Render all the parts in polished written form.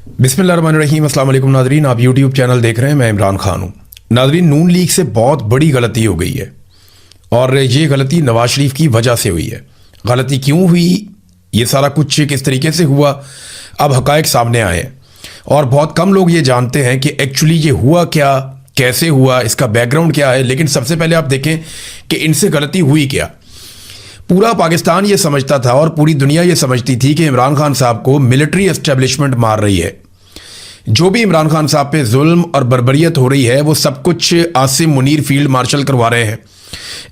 बिस्मिल्लाहिर्रहमानिर्रहीम। अस्सलाम वालेकुम नादरीन, आप यूट्यूब चैनल देख रहे हैं। मैं इमरान खान हूँ। नादरीन, नून लीग से बहुत बड़ी गलती हो गई है और ये गलती नवाज शरीफ की वजह से हुई है। गलती क्यों हुई, ये सारा कुछ किस तरीके से हुआ, अब हकायक सामने आए हैं और बहुत कम लोग ये जानते हैं कि एक्चुअली ये हुआ क्या, कैसे हुआ, इसका बैकग्राउंड क्या है। लेकिन सबसे पहले आप देखें कि इनसे गलती हुई क्या। पूरा पाकिस्तान ये समझता था और पूरी दुनिया ये समझती थी कि इमरान खान साहब को मिलिट्री एस्टेब्लिशमेंट मार रही है। जो भी इमरान खान साहब पे जुल्म और बर्बरियत हो रही है वो सब कुछ आसिम मुनीर फील्ड मार्शल करवा रहे हैं।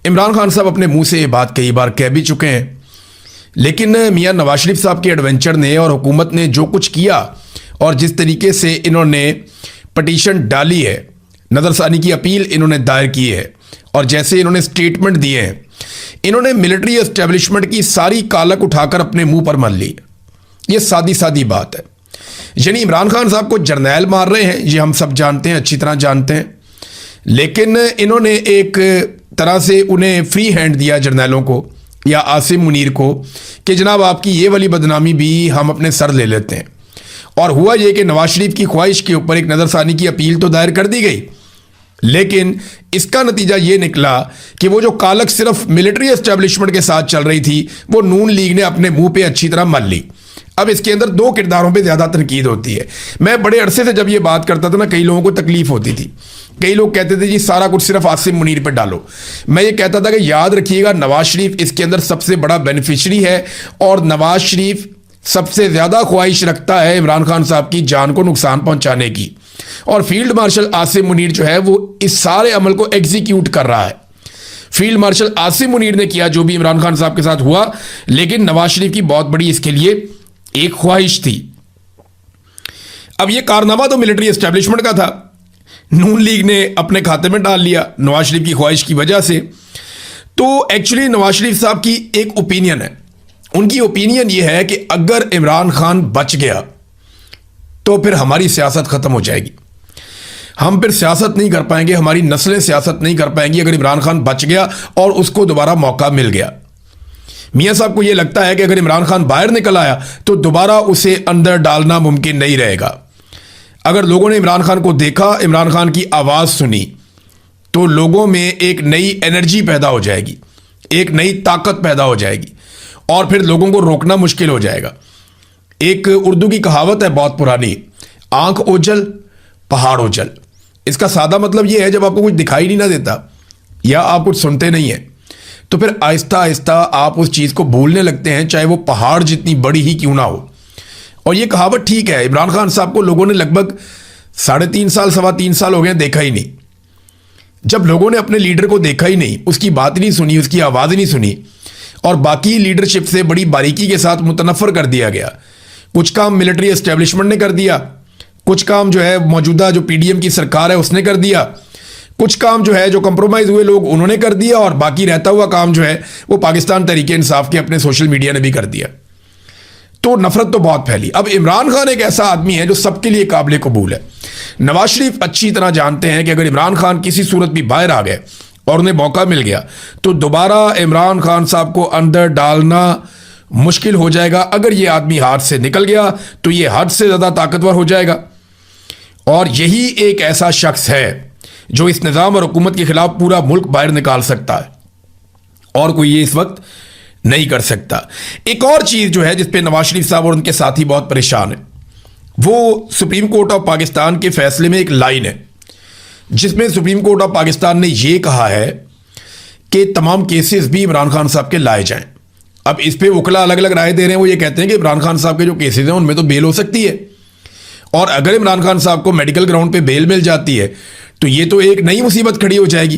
इमरान खान साहब अपने मुंह से ये बात कई बार कह भी चुके हैं, लेकिन मियां नवाज शरीफ साहब के एडवेंचर ने और हुकूमत ने जो कुछ किया और जिस तरीके से इन्होंने पटिशन डाली है, नज़रसानी की अपील इन्होंने दायर की है और जैसे इन्होंने स्टेटमेंट दिए हैं, इन्होंने मिलिट्री एस्टेब्लिशमेंट की सारी कालक उठाकर अपने मुंह पर मल ली। ये सादी सादी बात है। यानी इमरान खान साहब को जर्नैल मार रहे हैं, ये हम सब जानते हैं, अच्छी तरह जानते हैं, लेकिन इन्होंने एक तरह से उन्हें फ्री हैंड दिया जर्नैलों को या आसिम मुनीर को कि जनाब आपकी ये वाली बदनामी भी हम अपने सर ले लेते हैं। और हुआ ये कि नवाज शरीफ की ख्वाहिश के ऊपर एक नज़रसानी की अपील तो दायर कर दी गई, लेकिन इसका नतीजा ये निकला कि वो जो कालक सिर्फ मिलिट्री एस्टेब्लिशमेंट के साथ चल रही थी वो नून लीग ने अपने मुंह पे अच्छी तरह मल ली। अब इसके अंदर दो किरदारों पे ज़्यादा तनकीद होती है। मैं बड़े अरसे से जब ये बात करता था ना, कई लोगों को तकलीफ होती थी। कई लोग कहते थे जी सारा कुछ सिर्फ आसिम मुनीर पे डालो। मैं ये कहता था कि याद रखिएगा, नवाज शरीफ इसके अंदर सबसे बड़ा बेनिफिशरी है और नवाज शरीफ सबसे ज़्यादा ख्वाहिश रखता है इमरान खान साहब की जान को नुकसान पहुंचाने की। और फील्ड मार्शल आसिम मुनीर जो है वो इस सारे अमल को एग्जीक्यूट कर रहा है। फील्ड मार्शल आसिम मुनीर ने किया जो भी इमरान खान साहब के साथ हुआ, लेकिन नवाज शरीफ की बहुत बड़ी इसके लिए एक ख्वाहिश थी। अब ये कारनामा तो मिलिट्री एस्टेब्लिशमेंट का था, नून लीग ने अपने खाते में डाल लिया नवाज शरीफ की ख्वाहिश की वजह से। तो एक्चुअली नवाज शरीफ साहब की एक ओपिनियन है, उनकी ओपिनियन ये है कि अगर इमरान खान बच गया तो फिर हमारी सियासत खत्म हो जाएगी, हम फिर सियासत नहीं कर पाएंगे, हमारी नस्लें सियासत नहीं कर पाएंगी अगर इमरान खान बच गया और उसको दोबारा मौका मिल गया। मियां साहब को यह लगता है कि अगर इमरान खान बाहर निकल आया तो दोबारा उसे अंदर डालना मुमकिन नहीं रहेगा। अगर लोगों ने इमरान खान को देखा, इमरान खान की आवाज़ सुनी, तो लोगों में एक नई एनर्जी पैदा हो जाएगी, एक नई ताकत पैदा हो जाएगी और फिर लोगों को रोकना मुश्किल हो जाएगा। एक उर्दू की कहावत है बहुत पुरानी, आंख ओझल पहाड़ ओझल। इसका सादा मतलब यह है जब आपको कुछ दिखाई नहीं ना देता या आप कुछ सुनते नहीं हैं तो फिर आहिस्ता आहिस्ता आप उस चीज़ को भूलने लगते हैं, चाहे वो पहाड़ जितनी बड़ी ही क्यों ना हो। और ये कहावत ठीक है। इमरान खान साहब को लोगों ने लगभग 3.5 साल 3.25 साल हो गए देखा ही नहीं। जब लोगों ने अपने लीडर को देखा ही नहीं, उसकी बात नहीं सुनी, उसकी आवाज़ नहीं सुनी और बाकी लीडरशिप से बड़ी बारीकी के साथ मुतनफ़र कर दिया गया। कुछ काम मिलिट्री एस्टेब्लिशमेंट ने कर दिया, कुछ काम जो है मौजूदा जो पीडीएम की सरकार है उसने कर दिया, कुछ काम जो है जो कंप्रोमाइज़ हुए लोग उन्होंने कर दिया और बाकी रहता हुआ काम जो है वो पाकिस्तान तहरीक इंसाफ के अपने सोशल मीडिया ने भी कर दिया। तो नफरत तो बहुत फैली। अब इमरान खान एक ऐसा आदमी है जो सबके लिए काबिल कबूल है। नवाज शरीफ अच्छी तरह जानते हैं कि अगर इमरान खान किसी सूरत भी बाहर आ गए और उन्हें मौका मिल गया तो दोबारा इमरान खान साहब को अंदर डालना मुश्किल हो जाएगा। अगर ये आदमी हाथ से निकल गया तो ये हद से ज़्यादा ताकतवर हो जाएगा और यही एक ऐसा शख्स है जो इस निज़ाम और हुकूमत के खिलाफ पूरा मुल्क बाहर निकाल सकता है और कोई ये इस वक्त नहीं कर सकता। एक और चीज़ जो है जिस पे नवाज शरीफ साहब और उनके साथी बहुत परेशान है, वो सुप्रीम कोर्ट ऑफ पाकिस्तान के फैसले में एक लाइन है जिसमें सुप्रीम कोर्ट ऑफ पाकिस्तान ने यह कहा है कि तमाम केसेस भी इमरान खान साहब के लाए जाएं। अब इस पे वकला अलग अलग राय दे रहे हैं। वो ये कहते हैं कि इमरान खान साहब के जो केसेस हैं उनमें तो बेल हो सकती है और अगर इमरान खान साहब को मेडिकल ग्राउंड पे बेल मिल जाती है तो ये तो एक नई मुसीबत खड़ी हो जाएगी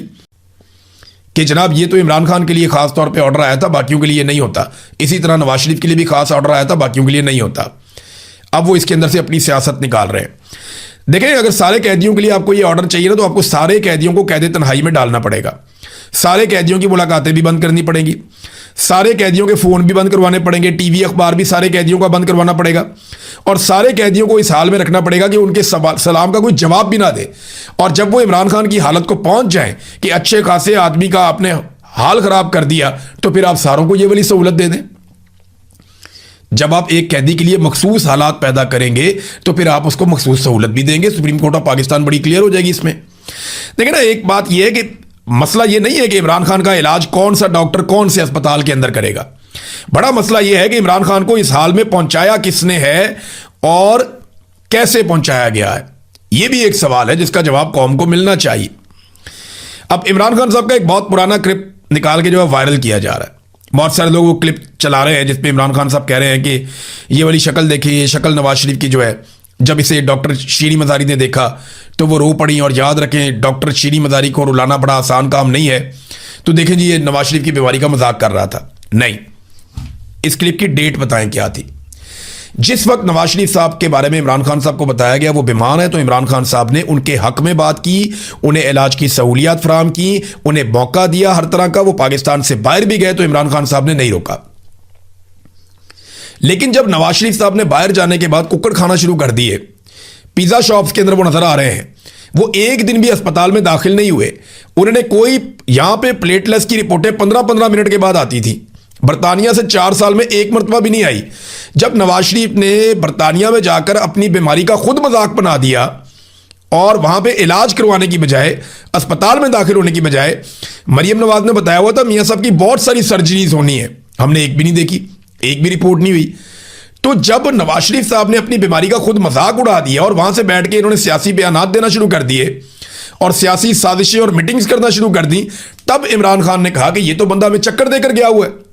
कि जनाब ये तो इमरान खान के लिए खास तौर पे ऑर्डर आया था, बाकियों के लिए नहीं होता। इसी तरह नवाज शरीफ के लिए भी खास ऑर्डर आया था, बाकियों के लिए नहीं होता। अब वो इसके अंदर से अपनी सियासत निकाल रहे हैं। देखें, अगर सारे कैदियों के लिए आपको ये ऑर्डर चाहिए ना तो आपको सारे कैदियों को कैद तन्हाई में डालना पड़ेगा, सारे कैदियों की मुलाकातें भी बंद करनी पड़ेंगी, सारे कैदियों के फ़ोन भी बंद करवाने पड़ेंगे, टीवी अखबार भी सारे कैदियों का बंद करवाना पड़ेगा और सारे कैदियों को इस हाल में रखना पड़ेगा कि उनके सलाम का कोई जवाब भी ना दे। और जब वो इमरान खान की हालत को पहुंच जाए कि अच्छे खासे आदमी का आपने हाल ख़राब कर दिया तो फिर आप सारों को ये वाली सहूलत दे दें। जब आप एक कैदी के लिए मखसूस हालात पैदा करेंगे तो फिर आप उसको मखसूस सहूलत भी देंगे। सुप्रीम कोर्ट ऑफ पाकिस्तान बड़ी क्लियर हो जाएगी इसमें। देखिए ना, एक बात यह है कि मसला ये नहीं है कि इमरान खान का इलाज कौन सा डॉक्टर कौन से अस्पताल के अंदर करेगा। बड़ा मसला यह है कि इमरान खान को इस हाल में पहुंचाया किसने है और कैसे पहुंचाया गया है। यह भी एक सवाल है जिसका जवाब कौम को मिलना चाहिए। अब इमरान खान साहब का एक बहुत पुराना क्लिप निकाल के जो है वायरल किया जा रहा है। बहुत सारे लोग वो क्लिप चला रहे हैं जिसपे इमरान खान साहब कह रहे हैं कि ये वाली शक्ल देखिए, ये शक्ल नवाज शरीफ की जो है, जब इसे डॉक्टर शीरी मजारी ने देखा तो वो रो पड़ी। और याद रखें, डॉक्टर शीरी मजारी को रुलाना बड़ा आसान काम नहीं है। तो देखें जी, ये नवाज शरीफ की बीमारी का मजाक कर रहा था। नहीं, इस क्लिप की डेट बताएं क्या थी। जिस वक्त नवाज शरीफ साहब के बारे में इमरान खान साहब को बताया गया वो बीमार है, तो इमरान खान साहब ने उनके हक में बात की, उन्हें इलाज की सहूलियत फराम की, उन्हें मौका दिया हर तरह का। वो पाकिस्तान से बाहर भी गए तो इमरान खान साहब ने नहीं रोका। लेकिन जब नवाज शरीफ साहब ने बाहर जाने के बाद कुक्कड़ खाना शुरू कर दिए, पिज्जा शॉप्स के अंदर वो नजर आ रहे हैं, वो एक दिन भी अस्पताल में दाखिल नहीं हुए। उन्होंने कोई, यहां पे प्लेटलेस की रिपोर्टें 15-15 मिनट के बाद आती थी। बरतानिया से 4 साल में एक मरतबा भी नहीं आई। जब नवाज शरीफ ने बरतानिया में जाकर अपनी बीमारी का खुद मजाक बना दिया और वहां पे इलाज करवाने की बजाय, अस्पताल में दाखिल होने की बजाय, मरियम नवाज ने बताया हुआ था मियां साहब की बहुत सारी सर्जरीज होनी है, हमने एक भी नहीं देखी, एक भी रिपोर्ट नहीं हुई। तो जब नवाज शरीफ साहब ने अपनी बीमारी का खुद मजाक उड़ा दिया और वहां से बैठ के इन्होंने सियासी बयानात देना शुरू कर दिए और सियासी साजिशें और मीटिंग्स करना शुरू कर दी, तब इमरान खान ने कहा कि ये तो बंदा हमें चक्कर देकर गया हुआ है।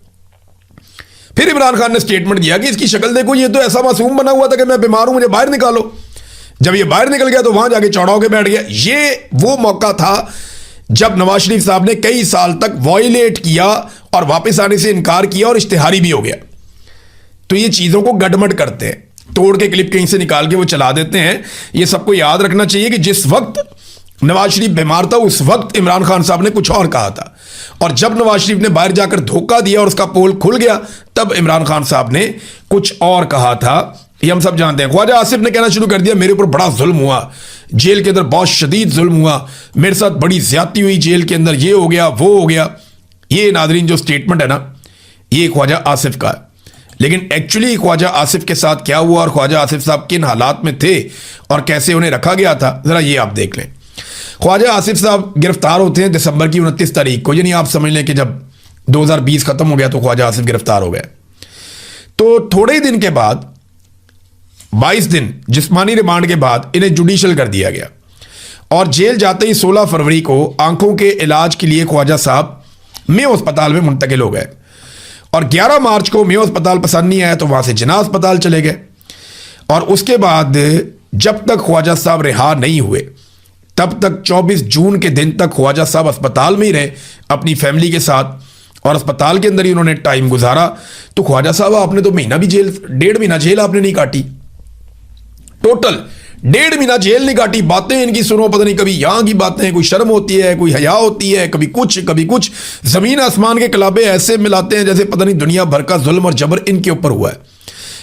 फिर इमरान खान ने स्टेटमेंट दिया कि इसकी शक्ल देखो, ये तो ऐसा मासूम बना हुआ था कि मैं बीमार हूं, मुझे बाहर निकालो। जब ये बाहर निकल गया तो वहां जाके चौड़ा होकर बैठ गया। ये वो मौका था जब नवाज शरीफ साहब ने कई साल तक वॉयलेट किया और वापस आने से इनकार किया और इश्तिहारी भी हो गया। तो ये चीजों को गड़बड़ करते हैं, तोड़ के क्लिप कहीं से निकाल के वो चला देते हैं। ये सबको याद रखना चाहिए कि जिस वक्त नवाज शरीफ बीमार था उस वक्त इमरान खान साहब ने कुछ और कहा था, और जब नवाज शरीफ ने बाहर जाकर धोखा दिया और उसका पोल खुल गया तब इमरान खान साहब ने कुछ और कहा था। ये हम सब जानते हैं। ख्वाजा आसिफ ने कहना शुरू कर दिया मेरे ऊपर बड़ा जुल्म हुआ, जेल के अंदर बहुत शदीद जुल्म हुआ, मेरे साथ बड़ी ज्यादती हुई जेल के अंदर, ये हो गया वो हो गया। ये नादरीन जो स्टेटमेंट है ना, ये ख्वाजा आसिफ का है। लेकिन एक्चुअली ख्वाजा आसिफ के साथ क्या हुआ और ख्वाजा आसिफ साहब किन हालात में थे और कैसे उन्हें रखा गया था, जरा ये आप देख लें। ख्वाजा आसिफ साहब गिरफ्तार होते हैं दिसंबर की 29 तारीख को, यानी आप समझ लें कि जब 2020 खत्म हो गया तो ख्वाजा आसिफ गिरफ्तार हो गए। तो थोड़े ही दिन के बाद, 22 दिन जिस्मानी रिमांड के बाद इन्हें जुडिशल कर दिया गया और जेल जाते ही 16 फरवरी को आंखों के इलाज के लिए ख्वाजा साहब मेयो अस्पताल में मुंतकिल हो गए। और 11 मार्च को मेयो अस्पताल पसंद नहीं आया तो वहां से जिन्ना अस्पताल चले गए। और उसके बाद जब तक ख्वाजा साहब रिहा नहीं हुए तब तक 24 जून के दिन तक ख्वाजा साहब अस्पताल में ही रहे अपनी फैमिली के साथ, और अस्पताल के अंदर ही उन्होंने टाइम गुजारा। तो ख्वाजा साहब आपने तो महीना भी जेल, 1.5 महीना जेल आपने नहीं काटी, टोटल 1.5 महीना जेल नहीं काटी। बातें इनकी सुनो, पता नहीं कभी यहां की बातें, कोई शर्म होती है, कोई हया होती है, कभी कुछ। जमीन आसमान के कलाबे ऐसे मिलाते हैं जैसे पता नहीं दुनिया भर का जुल्म और जबर इनके ऊपर हुआ है।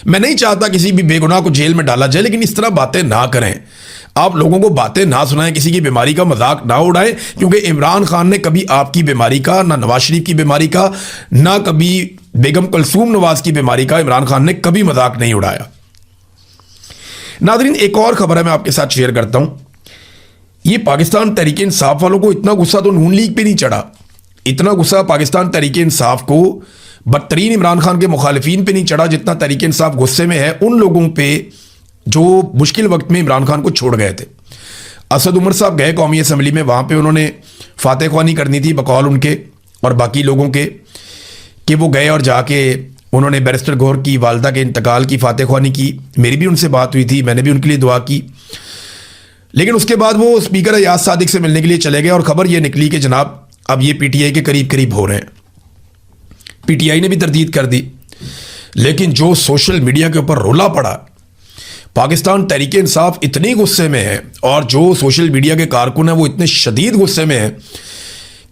मैं नहीं चाहता किसी भी बेगुनाह को जेल में डाला जाए, लेकिन इस तरह बातें ना करें, आप लोगों को बातें ना सुनाएं, किसी की बीमारी का मजाक ना उड़ाएं, क्योंकि इमरान खान ने कभी आपकी बीमारी का, ना नवाज शरीफ की बीमारी का, ना कभी बेगम कुलसूम नवाज की बीमारी का इमरान खान ने कभी मजाक नहीं उड़ाया। नादरीन, एक और खबर है मैं आपके साथ शेयर करता हूं। ये पाकिस्तान तहरीक इंसाफ वालों को इतना गुस्सा तो नून लीग पे नहीं चढ़ा, इतना गुस्सा पाकिस्तान तहरीक इंसाफ को बदतरीन इमरान खान के मुखालिफिन पे नहीं चढ़ा जितना तहरीक इंसाफ गुस्से में है उन लोगों पे जो मुश्किल वक्त में इमरान खान को छोड़ गए थे। असद उमर साहब गए कौमी असम्बली में, वहाँ पे उन्होंने फातह ख्वानी करनी थी बकौल उनके और बाकी लोगों के, कि वो गए और जाके उन्होंने बैरिस्टर गौहर की वालदा के इंतकाल की फातह ख्वानी की। मेरी भी उनसे बात हुई थी, मैंने भी उनके लिए दुआ की। लेकिन उसके बाद वो स्पीकर अयाज सादिक से मिलने के लिए चले गए और खबर ये निकली कि जनाब अब ये पीटीआई के करीब करीब हो रहे हैं। पीटीआई ने भी तरदीद कर दी, लेकिन जो सोशल मीडिया के ऊपर रोला पड़ा, पाकिस्तान तहरीक इंसाफ इतनी गुस्से में है और जो सोशल मीडिया के कारकुन हैं वो इतने शदीद गुस्से में हैं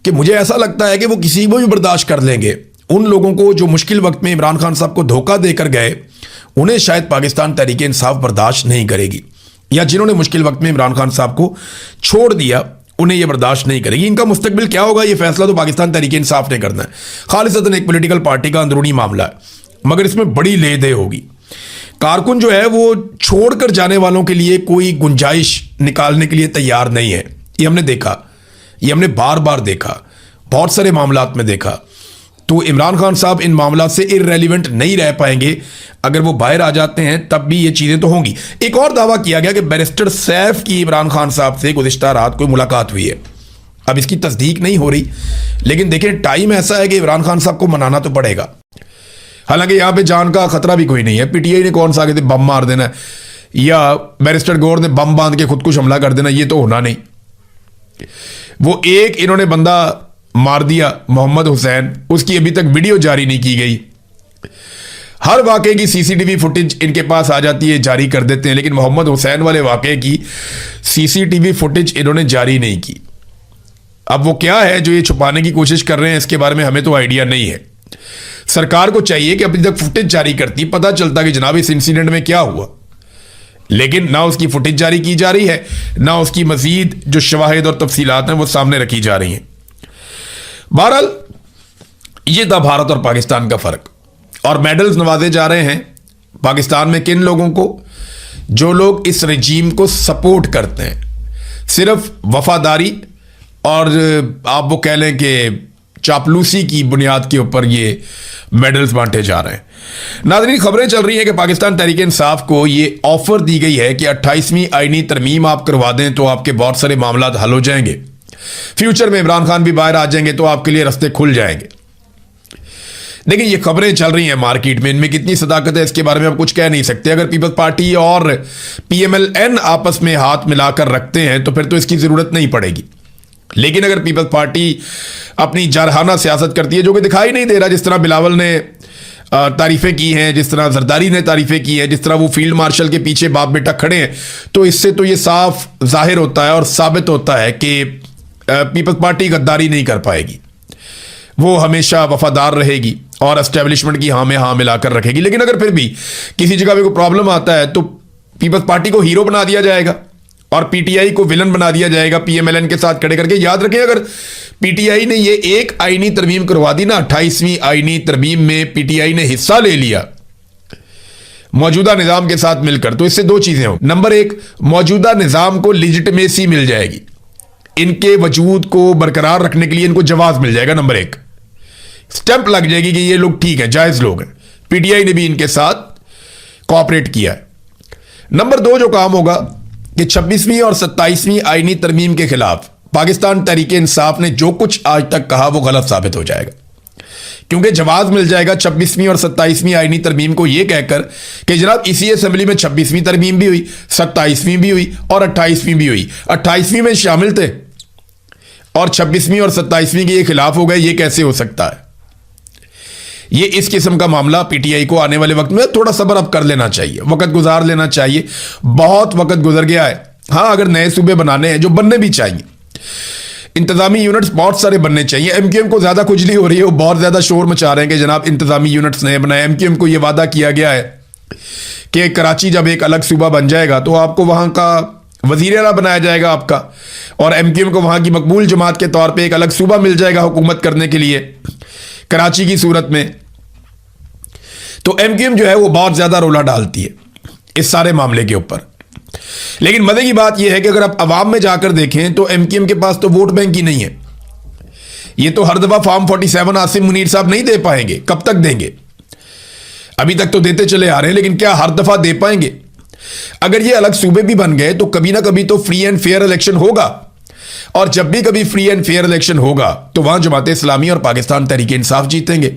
कि मुझे ऐसा लगता है कि वो किसी को भी बर्दाश्त कर लेंगे। उन लोगों को जो मुश्किल वक्त में इमरान खान साहब को धोखा देकर गए, उन्हें शायद पाकिस्तान तहरीक इंसाफ बर्दाश्त नहीं करेगी, या जिन्होंने मुश्किल वक्त में इमरान खान साहब को छोड़ दिया उन्हें यह बर्दाश्त नहीं करेगी। इनका मुस्तकबिल क्या होगा ये फैसला तो पाकिस्तान तहरीक इंसाफ ने करना है। खालिसतन एक पॉलिटिकल पार्टी का अंदरूनी मामला है। मगर इसमें बड़ी लेदे होगी। कारकुन जो है वो छोड़कर जाने वालों के लिए कोई गुंजाइश निकालने के लिए तैयार नहीं है। ये हमने देखा, ये हमने बार बार देखा, बहुत सारे मामलात में देखा। तो इमरान खान साहब इन मामलात से इररेलेवेंट नहीं रह पाएंगे। अगर वो बाहर आ जाते हैं तब भी ये चीज़ें तो होंगी। एक और दावा किया गया कि बैरिस्टर सैफ की इमरान खान साहब से गुज़िश्ता रात कोई मुलाकात हुई है। अब इसकी तस्दीक नहीं हो रही, लेकिन देखें टाइम ऐसा है कि इमरान खान साहब को मनाना तो पड़ेगा। हालांकि यहां पे जान का खतरा भी कोई नहीं है। पीटीआई ने कौन सा आगे बम मार देना है या बैरिस्टर गौर ने बम बांध के खुदकुश हमला कर देना, ये तो होना नहीं। वो एक इन्होंने बंदा मार दिया मोहम्मद हुसैन, उसकी अभी तक वीडियो जारी नहीं की गई। हर वाकये की सीसीटीवी फुटेज इनके पास आ जाती है, जारी कर देते हैं, लेकिन मोहम्मद हुसैन वाले वाकये की सीसीटीवी फुटेज इन्होंने जारी नहीं की। अब वो क्या है जो ये छुपाने की कोशिश कर रहे हैं, इसके बारे में हमें तो आइडिया नहीं है। सरकार को चाहिए कि अभी तक फुटेज जारी करती, पता चलता कि जनाब इस इंसिडेंट में क्या हुआ, लेकिन ना उसकी फुटेज जारी की जा रही है, ना उसकी मजीद जो शवाहिद और तफसीलात हैं वो सामने रखी जा रही हैं। बहरहाल ये था भारत और पाकिस्तान का फर्क। और मेडल्स नवाजे जा रहे हैं पाकिस्तान में किन लोगों को? जो लोग इस रजीम को सपोर्ट करते हैं, सिर्फ वफादारी और आप वो कह लें कि चापलूसी की बुनियाद के ऊपर ये मेडल्स बांटे जा रहे हैं। नाज़रीन, खबरें चल रही हैं कि पाकिस्तान तहरीक इंसाफ को ये ऑफर दी गई है कि 28वीं आईनी तरमीम आप करवा दें तो आपके बहुत सारे मामला हल हो जाएंगे। फ्यूचर में इमरान खान भी बाहर आ जाएंगे तो आपके लिए रास्ते खुल जाएंगे। लेकिन ये खबरें चल रही हैं मार्केट में, इनमें कितनी सदाकत है इसके बारे में आप कुछ कह नहीं सकते। अगर पीपल्स पार्टी और पीएमएलएन आपस में हाथ मिलाकर रखते हैं तो फिर तो इसकी जरूरत नहीं पड़ेगी। लेकिन अगर पीपल्स पार्टी अपनी जारहाना सियासत करती है, जो कि दिखाई नहीं दे रहा, जिस तरह बिलावल ने तारीफें की हैं, जिस तरह जरदारी ने तारीफें की हैं, जिस तरह वो फील्ड मार्शल के पीछे बाप बेटा खड़े हैं, तो इससे तो ये साफ जाहिर होता है और साबित होता है कि पीपल्स पार्टी गद्दारी नहीं कर पाएगी। वो हमेशा वफादार रहेगी और एस्टेब्लिशमेंट की हाँ में हाँ मिलाकर रखेगी। लेकिन अगर फिर भी किसी जगह पे कोई प्रॉब्लम आता है तो पीपल्स पार्टी को हीरो बना दिया जाएगा और पीटीआई को विलन बना दिया जाएगा पीएमएलएन के साथ खड़े करके। याद रखें, अगर पीटीआई ने ये एक आईनी तरमीम करवा दी ना, 28वीं आईनी तरमीम में पीटीआई ने हिस्सा ले लिया मौजूदा निजाम के साथ मिलकर, तो इससे दो चीजें हों। नंबर एक, मौजूदा निजाम को लिजिटिमेसी मिल जाएगी, इनके वजूद को बरकरार रखने के लिए इनको जवाब मिल जाएगा। नंबर एक, स्टैंप लग जाएगी कि ये लोग ठीक है, जायज लोग हैं, पीटीआई ने भी इनके साथ कोऑपरेट किया है। नंबर दो जो काम होगा कि 26वीं और 27वीं आईनी तरमीम के खिलाफ पाकिस्तान तहरीक इंसाफ ने जो कुछ आज तक कहा वो गलत साबित हो जाएगा, क्योंकि जवाब मिल जाएगा 26वीं और 27वीं आईनी तरमीम को यह कहकर कि जनाब इसी असेंबली में 26वीं तरमीम भी हुई, 27वीं भी हुई और 28वीं भी हुई। 28वीं में शामिल थे और 26वीं और 27वीं के ये खिलाफ हो गए, ये कैसे हो सकता है? ये इस किस्म का मामला पीटीआई को आने वाले वक्त में थोड़ा सब्र अब कर लेना चाहिए, वक्त गुजार लेना चाहिए। बहुत वक्त गुजर गया है। हाँ, अगर नए सूबे बनाने हैं, जो बनने भी चाहिए, इंतजामी यूनिट्स बहुत सारे बनने चाहिए। एमक्यूएम को ज्यादा खुजली हो रही है, वो बहुत ज्यादा शोर मचा रहे हैं कि जनाब इंतजामी यूनिट्स नए बनाए। एमक्यूएम को यह वादा किया गया है कि कराची जब एक अलग सूबा बन जाएगा तो आपको वहां का वजीर आला बनाया जाएगा आपका, और एमक्यूएम को वहां की मकबूल जमात के तौर पर एक अलग सूबा मिल जाएगा हुकूमत करने के लिए कराची की सूरत में। तो एमक्यूएम जो है वो बहुत ज्यादा रोला डालती है इस सारे मामले के ऊपर। लेकिन मजे की बात यह है कि अगर आप अवाम में जाकर देखें तो एमक्यूएम के पास तो वोट बैंक ही नहीं है। ये तो हर दफा फॉर्म 47 आसिम मुनीर साहब नहीं दे पाएंगे। कब तक देंगे? अभी तक तो देते चले आ रहे हैं, लेकिन क्या हर दफा दे पाएंगे? अगर ये अलग सूबे भी बन गए तो कभी ना कभी तो फ्री एंड फेयर इलेक्शन होगा, और जब भी कभी फ्री एंड फेयर इलेक्शन होगा तो वहां जमात इस्लामी और पाकिस्तान तहरीक इंसाफ जीतेंगे।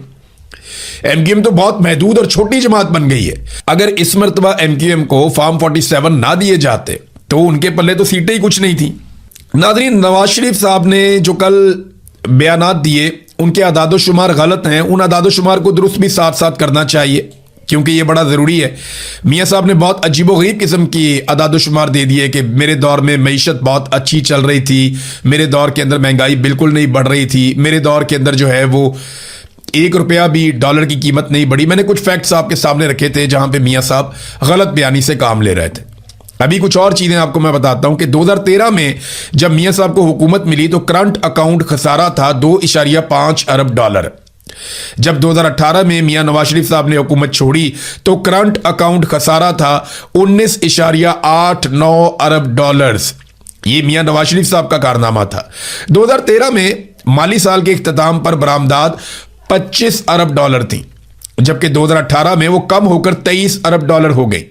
एमक्यूएम तो बहुत महदूद और छोटी जमात बन गई है। अगर इस मरतबा एमक्यूएम को फॉर्म 47 ना दिए जाते तो उनके पल्ले तो सीटें ही कुछ नहीं थी। नाज़रीन, नवाज शरीफ साहब ने जो कल बयानात दिए उनके अदादोशुमार गलत हैं। उन अदादोशुमार को दुरुस्त भी साथ साथ करना चाहिए, क्योंकि ये बड़ा ज़रूरी है। मियाँ साहब ने बहुत अजीबोगरीब किस्म की अदादोशुमार दे दिए कि मेरे दौर में मईशत बहुत अच्छी चल रही थी, मेरे दौर के अंदर महंगाई बिल्कुल नहीं बढ़ रही थी, मेरे दौर के अंदर जो है वो 1 रुपया भी डॉलर की कीमत नहीं बढ़ी। मैंने कुछ फैक्ट्स आपके सामने रखे थे जहां पे मियाँ साहब गलत बयानी से काम ले रहे थे। अभी कुछ और चीजें आपको मैं बताता हूं कि 2013 में जब मियाँ साहब को हुकूमत मिली तो करंट अकाउंट खसारा था 2.5 अरब डॉलर। जब 2018 में मियां नवाज शरीफ साहब ने हुकूमत छोड़ी तो करंट अकाउंट खसारा था 19.89 अरब डॉलर्स। ये मियां नवाज शरीफ साहब का कारनामा था। 2013 में माली साल के इख्तिताम पर बरामदात 25 अरब डॉलर थी, जबकि 2018 में वो कम होकर 23 अरब डॉलर हो गई।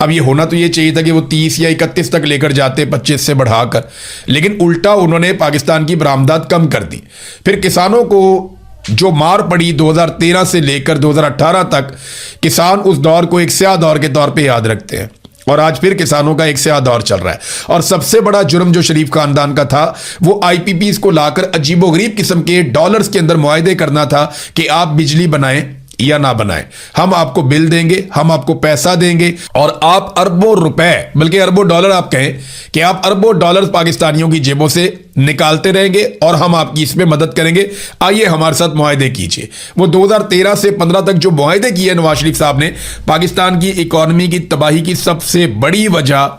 अब ये होना तो ये चाहिए था कि वो 30 या 31 तक लेकर जाते 25 से बढ़ाकर, लेकिन उल्टा उन्होंने पाकिस्तान की बरामदात कम कर दी। फिर किसानों को जो मार पड़ी 2013 से लेकर 2018 तक, किसान उस दौर को एक स्याह दौर के तौर पे याद रखते हैं और आज फिर किसानों का एक स्याह दौर चल रहा है। और सबसे बड़ा जुर्म जो शरीफ खानदान का था वो आईपीपीज को लाकर अजीबोगरीब किस्म के डॉलर्स के अंदर मुआहदे करना था कि आप बिजली बनाएं या ना बनाएं, हम आपको बिल देंगे, हम आपको पैसा देंगे और आप अरबों रुपए, बल्कि अरबों डॉलर आप कहें कि आप अरबों डॉलर पाकिस्तानियों की जेबों से निकालते रहेंगे और हम आपकी इसमें मदद करेंगे, आइए हमारे साथ मुआहदे कीजिए। वो 2013 से 15 तक जो मुआहदे किए नवाज शरीफ साहब ने, पाकिस्तान की इकॉनमी की तबाही की सबसे बड़ी वजह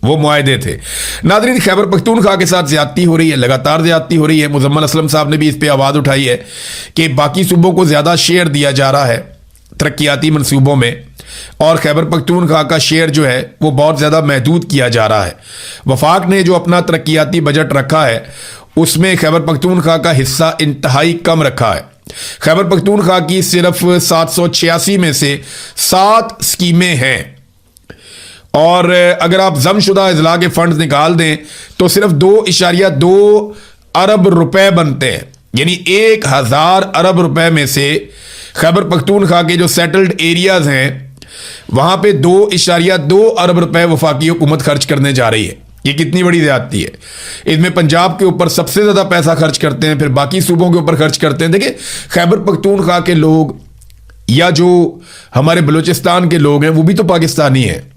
वो मुआहदे थे। नाज़रीन, खैबर पख्तूनख्वा के साथ ज्यादती हो रही है, लगातार ज्यादती हो रही है। मुजम्मल असलम साहब ने भी इस पे आवाज़ उठाई है कि बाकी सूबों को ज़्यादा शेयर दिया जा रहा है तरक्याती मनसूबों में और खैबर पख्तूनख्वा का शेयर जो है वो बहुत ज़्यादा महदूद किया जा रहा है। वफाक ने जो अपना तरक्याती बजट रखा है उसमें खैबर पख्तूनख्वा का हिस्सा इंतहाई कम रखा है। खैबर पख्तूनख्वा की सिर्फ 786 में से 7 स्कीमें हैं और अगर आप जमशुदा इजला के फंड निकाल दें तो सिर्फ 2.2 अरब रुपए बनते हैं। यानी 1000 अरब रुपए में से खैबर पख्तूनख्वा के जो सेटल्ड एरियाज हैं वहां पे 2.2 अरब रुपए वफाकी हुकूमत खर्च करने जा रही है। ये कितनी बड़ी ज्यादती है। इसमें पंजाब के ऊपर सबसे ज्यादा पैसा खर्च करते हैं, फिर बाकी सूबों के ऊपर खर्च करते हैं। देखिए, खैबर पख्तूनख्वा के लोग या जो हमारे बलूचिस्तान के लोग हैं वो भी तो पाकिस्तानी हैं।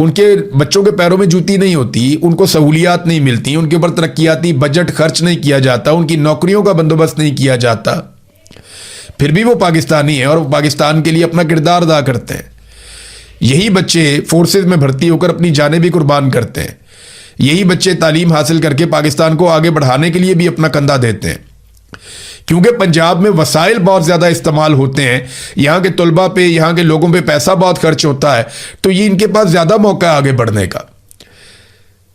उनके बच्चों के पैरों में जूती नहीं होती, उनको सहूलियात नहीं मिलती, उनके ऊपर तरक्याती बजट खर्च नहीं किया जाता, उनकी नौकरियों का बंदोबस्त नहीं किया जाता, फिर भी वो पाकिस्तानी है और वो पाकिस्तान के लिए अपना किरदार अदा करते हैं। यही बच्चे फोर्सेज में भर्ती होकर अपनी जानें भी कुर्बान करते हैं। यही बच्चे तालीम हासिल करके पाकिस्तान को आगे बढ़ाने के लिए भी अपना कंधा देते हैं। क्योंकि पंजाब में वसाइल बहुत ज़्यादा इस्तेमाल होते हैं, यहाँ के तलबा पे, यहाँ के लोगों पे पैसा बहुत खर्च होता है, तो ये इनके पास ज़्यादा मौका है आगे बढ़ने का।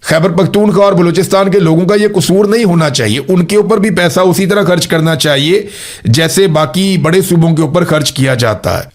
खैबर पख्तूनख्वा और बलूचिस्तान के लोगों का ये कसूर नहीं होना चाहिए, उनके ऊपर भी पैसा उसी तरह खर्च करना चाहिए जैसे बाकी बड़े सूबों के ऊपर खर्च किया जाता है।